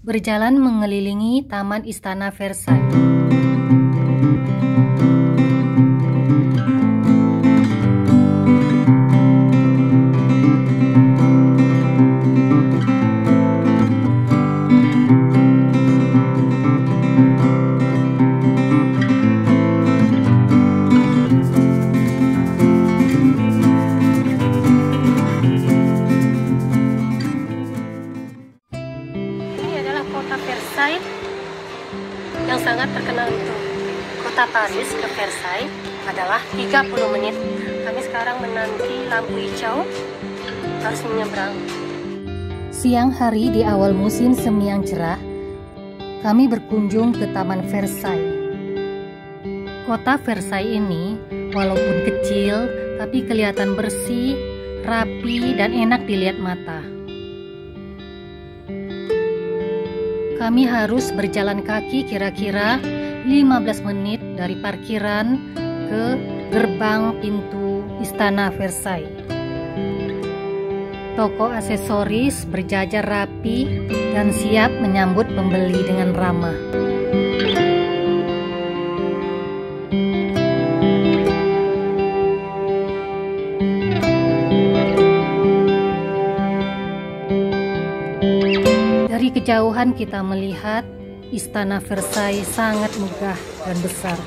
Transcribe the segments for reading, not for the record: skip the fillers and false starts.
Berjalan mengelilingi Taman Istana Versailles. Kota Versailles yang sangat terkenal itu. Kota Paris ke Versailles adalah 30 menit. Kami sekarang menanti lampu hijau, harus menyeberang. Siang hari di awal musim semi yang cerah, kami berkunjung ke Taman Versailles. Kota Versailles ini walaupun kecil, tapi kelihatan bersih, rapi, dan enak dilihat mata. Kami harus berjalan kaki kira-kira 15 menit dari parkiran ke gerbang pintu Istana Versailles. Toko aksesoris berjajar rapi dan siap menyambut pembeli dengan ramah. Dari kejauhan kita melihat Istana Versailles sangat megah dan besar.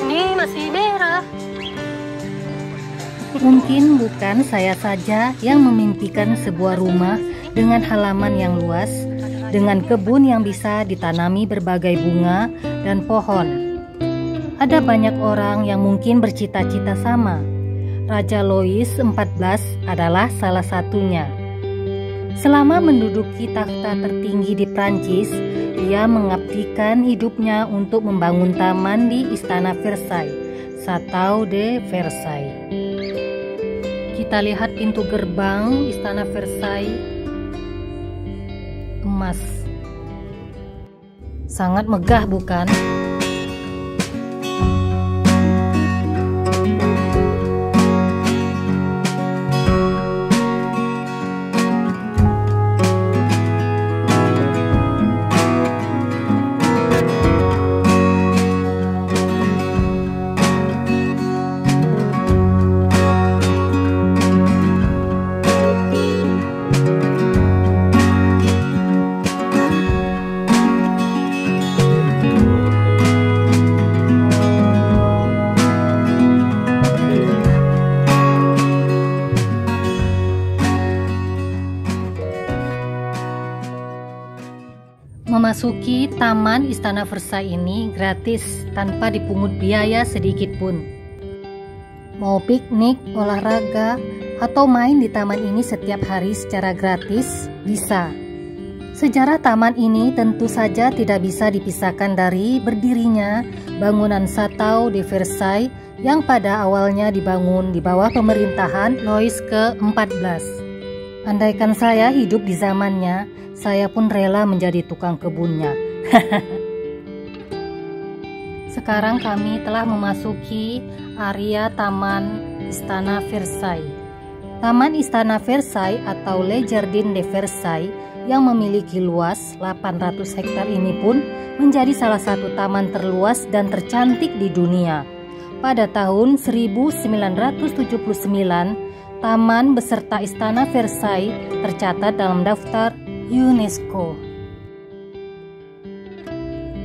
Ini masih merah. Mungkin bukan saya saja yang memimpikan sebuah rumah dengan halaman yang luas, dengan kebun yang bisa ditanami berbagai bunga dan pohon. Ada banyak orang yang mungkin bercita-cita sama. Raja Louis XIV adalah salah satunya. Selama menduduki takhta tertinggi di Prancis, ia mengabdikan hidupnya untuk membangun taman di Istana Versailles, Château de Versailles. Kita lihat pintu gerbang Istana Versailles, emas. Sangat megah, bukan? Memasuki Taman Istana Versailles ini gratis tanpa dipungut biaya sedikit pun. Mau piknik, olahraga, atau main di taman ini setiap hari secara gratis bisa. Sejarah taman ini tentu saja tidak bisa dipisahkan dari berdirinya bangunan Château de Versailles yang pada awalnya dibangun di bawah pemerintahan Louis ke-14. Andaikan saya hidup di zamannya, saya pun rela menjadi tukang kebunnya. Sekarang kami telah memasuki area Taman Istana Versailles. Taman Istana Versailles atau Le Jardin de Versailles yang memiliki luas 800 hektar ini pun menjadi salah satu taman terluas dan tercantik di dunia. Pada tahun 1979, taman beserta Istana Versailles tercatat dalam daftar UNESCO.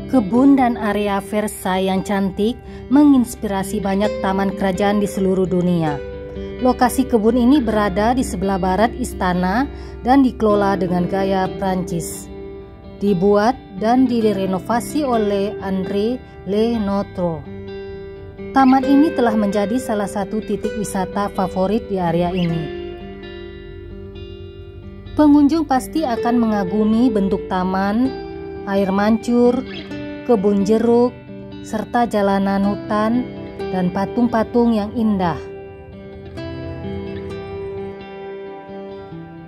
Kebun dan area Versailles yang cantik menginspirasi banyak taman kerajaan di seluruh dunia. Lokasi kebun ini berada di sebelah barat istana dan dikelola dengan gaya Prancis. Dibuat dan direnovasi oleh André Le Nôtre. Taman ini telah menjadi salah satu titik wisata favorit di area ini. Pengunjung pasti akan mengagumi bentuk taman, air mancur, kebun jeruk, serta jalanan hutan dan patung-patung yang indah.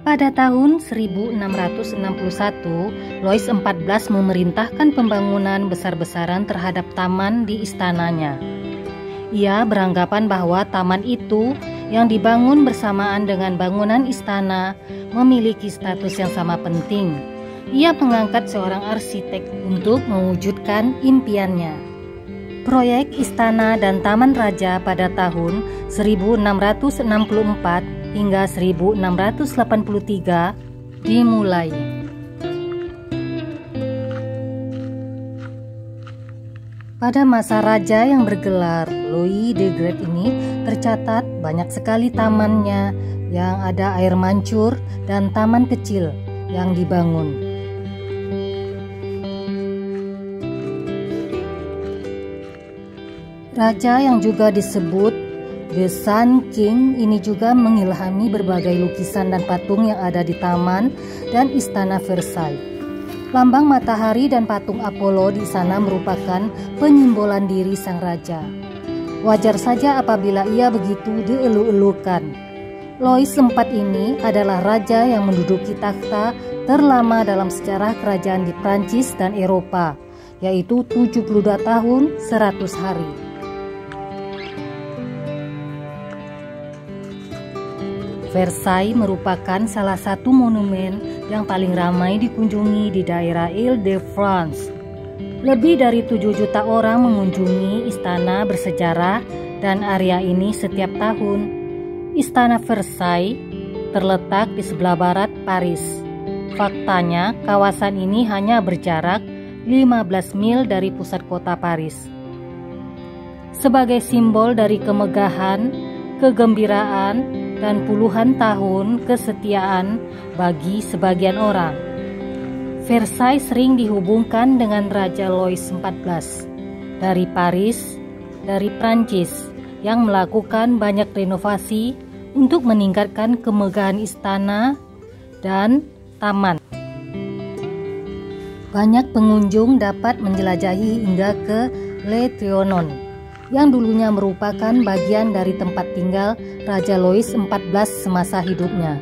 Pada tahun 1661, Louis XIV memerintahkan pembangunan besar-besaran terhadap taman di istananya. Ia beranggapan bahwa taman itu yang dibangun bersamaan dengan bangunan istana memiliki status yang sama penting. Ia mengangkat seorang arsitek untuk mewujudkan impiannya. Proyek Istana dan Taman Raja pada tahun 1664 hingga 1683 dimulai. Pada masa raja yang bergelar Louis the Great ini tercatat banyak sekali tamannya yang ada air mancur dan taman kecil yang dibangun. Raja yang juga disebut The Sun King ini juga mengilhami berbagai lukisan dan patung yang ada di taman dan istana Versailles. Lambang matahari dan patung Apollo di sana merupakan penyimbolan diri sang raja. Wajar saja apabila ia begitu dielu-elukan. Louis IV ini adalah raja yang menduduki takhta terlama dalam sejarah kerajaan di Prancis dan Eropa, yaitu 72 tahun 100 hari. Versailles merupakan salah satu monumen yang paling ramai dikunjungi di daerah Île-de-France. Lebih dari 7 juta orang mengunjungi istana bersejarah dan area ini setiap tahun. Istana Versailles terletak di sebelah barat Paris. Faktanya, kawasan ini hanya berjarak 15 mil dari pusat kota Paris. Sebagai simbol dari kemegahan, kegembiraan, dan puluhan tahun kesetiaan bagi sebagian orang, Versailles sering dihubungkan dengan Raja Louis XIV dari Paris, dari Prancis, yang melakukan banyak renovasi untuk meningkatkan kemegahan istana dan taman. Banyak pengunjung dapat menjelajahi hingga ke Le Trianon, yang dulunya merupakan bagian dari tempat tinggal Raja Louis XIV semasa hidupnya,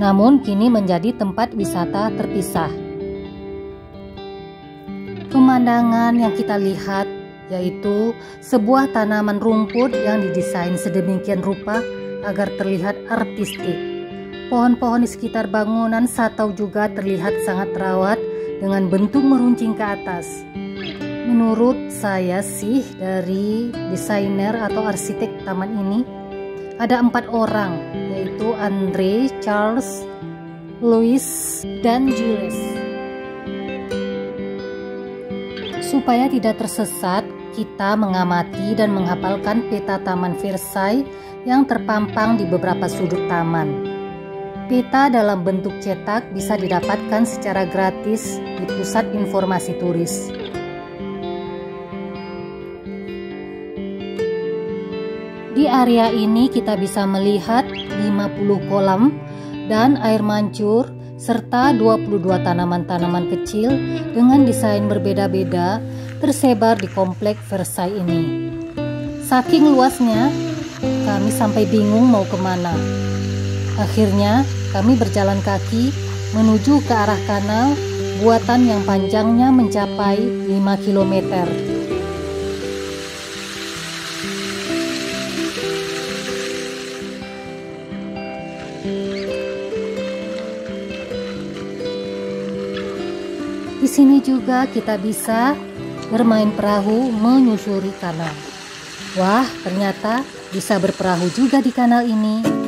namun kini menjadi tempat wisata terpisah. Pemandangan yang kita lihat yaitu sebuah tanaman rumput yang didesain sedemikian rupa agar terlihat artistik. Pohon-pohon di sekitar bangunan satau juga terlihat sangat terawat dengan bentuk meruncing ke atas. Menurut saya sih, dari desainer atau arsitek taman ini ada 4 orang, yaitu André, Charles, Louis, dan Jules. Supaya tidak tersesat, kita mengamati dan menghafalkan peta Taman Versailles yang terpampang di beberapa sudut taman. Peta dalam bentuk cetak bisa didapatkan secara gratis di Pusat Informasi Turis. Di area ini kita bisa melihat 50 kolam dan air mancur serta 22 tanaman-tanaman kecil dengan desain berbeda-beda tersebar di komplek Versailles ini. Saking luasnya, kami sampai bingung mau kemana. Akhirnya kami berjalan kaki menuju ke arah kanal buatan yang panjangnya mencapai 5 kilometer. Di sini juga kita bisa bermain perahu menyusuri kanal. Wah, ternyata bisa berperahu juga di kanal ini.